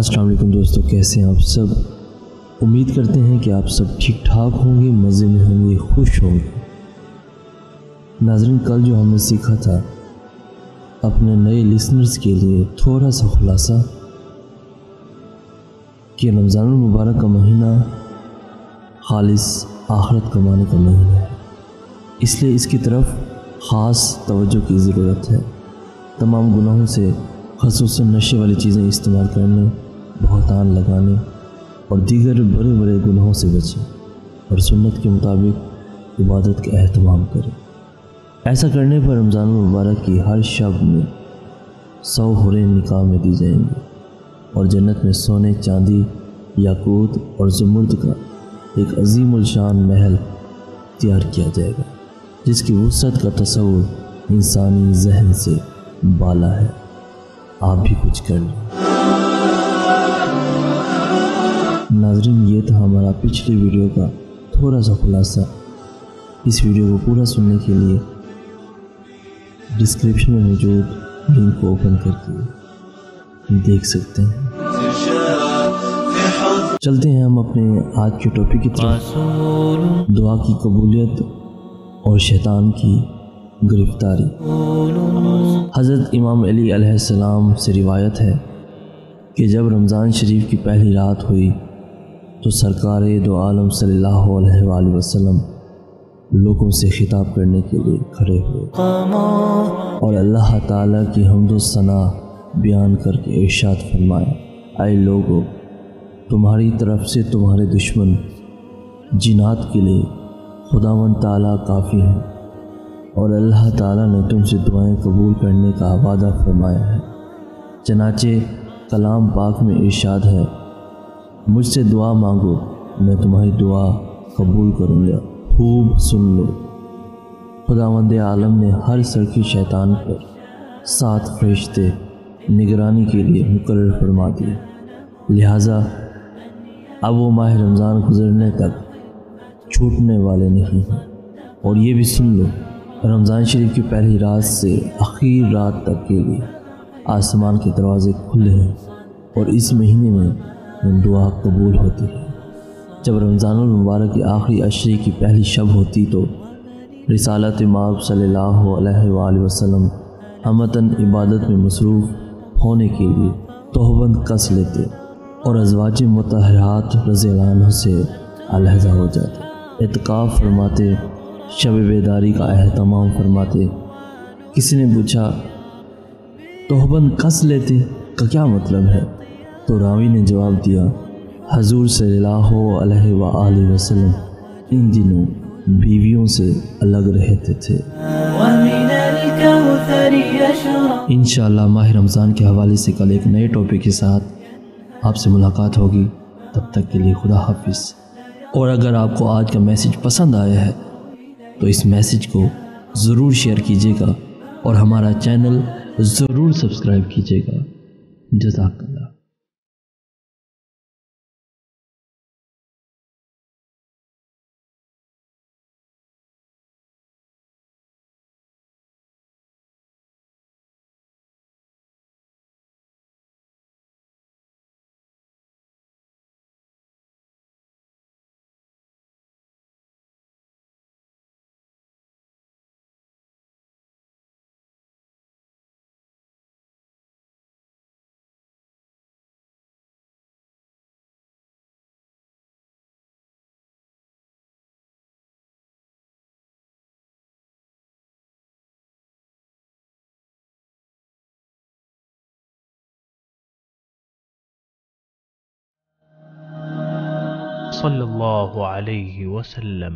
السلام علیکم دوستو، کیسے ہیں آپ سب؟ امید کرتے ہیں کہ آپ سب ٹھیک ٹھاک ہوں گے، مزے میں ہوں گے، خوش ہوں گے۔ ناظرین، کل جو ہم نے سیکھا تھا اپنے نئے لسنرز کے لیے تھوڑا سا خلاصہ کہ رمضان المبارک کا مہینہ خالص آخرت کمانے کا مہینہ ہے، اس لیے اس کی طرف خاص توجہ کی ضرورت ہے۔ تمام گناہوں سے، خصوصاً نشے والی چیزیں استعمال کرنے، بہتان لگانے اور دیگر بڑے بڑے گناہوں سے بچیں اور سنت کے مطابق عبادت کا اہتمام کریں۔ ایسا کرنے پر رمضان المبارک کی ہر شب میں 100 حوریں نکاح میں دی جائیں گی اور جنت میں سونے، چاندی، یاقوت اور زمرد کا ایک عظیم الشان محل تیار کیا جائے گا جس کی وسعت کا تصور انسانی ذہن سے بالا ہے۔ آپ بھی کچھ کر لیں۔ ناظرین، یہ تھا ہمارا پچھلی ویڈیو کا تھوڑا سا خلاصہ۔ اس ویڈیو کو پورا سننے کے لیے ڈسکرپشن میں موجود لنک کو اوپن کر کے دیکھ سکتے ہیں۔ چلتے ہیں ہم اپنے آج کے ٹاپک کی طرف، دعا کی قبولیت اور شیطان کی گرفتاری۔ حضرت امام علی علیہ السلام سے روایت ہے کہ جب رمضان شریف کی پہلی رات ہوئی تو سرکار دو عالم صلی اللہ علیہ وآلہ وسلم لوگوں سے خطاب کرنے کے لیے کھڑے ہوئے اور اللہ تعالیٰ کی حمد و ثنا بیان کر کے ارشاد فرمایا، اے لوگو، تمہاری طرف سے تمہارے دشمن جنات کے لیے خداوند تعالیٰ کافی ہیں اور اللہ تعالیٰ نے تم سے دعائیں قبول کرنے کا وعدہ فرمایا ہے۔ چنانچہ کلام پاک میں ارشاد ہے، مجھ سے دعا مانگو، میں تمہاری دعا قبول کروں گا۔ خوب سن لو، خداوند عالم نے ہر سرکی شیطان پر 7 فرشتے نگرانی کے لیے مقرر فرما دیے، لہٰذا اب وہ ماہ رمضان گزرنے تک چھوٹنے والے نہیں ہیں۔ اور یہ بھی سن لو، رمضان شریف کی پہلی رات سے آخری رات تک کے لیے آسمان کے دروازے کھلے ہیں اور اس مہینے میں دعا قبول ہوتی ہے۔ جب رمضان المبارک کی آخری عشرے کی پہلی شب ہوتی تو رسالت مآب صلی اللہ علیہ وآلہ وسلم ہمتاً عبادت میں مصروف ہونے کے لیے تہبند کس لیتے اور ازواج مطہرات رضی اللہ عنہ سے علیحدہ ہو جاتے، اعتکاف فرماتے، شب بیداری کا اہتمام فرماتے۔ کسی نے پوچھا، تہبند کس لیتے کا کیا مطلب ہے؟ تو راوی نے جواب دیا، حضور صلی اللہ علیہ وآلہ وسلم ان دنوں بیویوں سے الگ رہتے تھے۔ انشاءاللہ ماہ رمضان کے حوالے سے کل ایک نئے ٹاپک کے ساتھ آپ سے ملاقات ہوگی، تب تک کے لیے خدا حافظ۔ اور اگر آپ کو آج کا میسیج پسند آیا ہے تو اس میسیج کو ضرور شیئر کیجیے گا اور ہمارا چینل ضرور سبسکرائب کیجیے گا۔ جزاک اللہ۔ صلی اللہ علیہ وسلم۔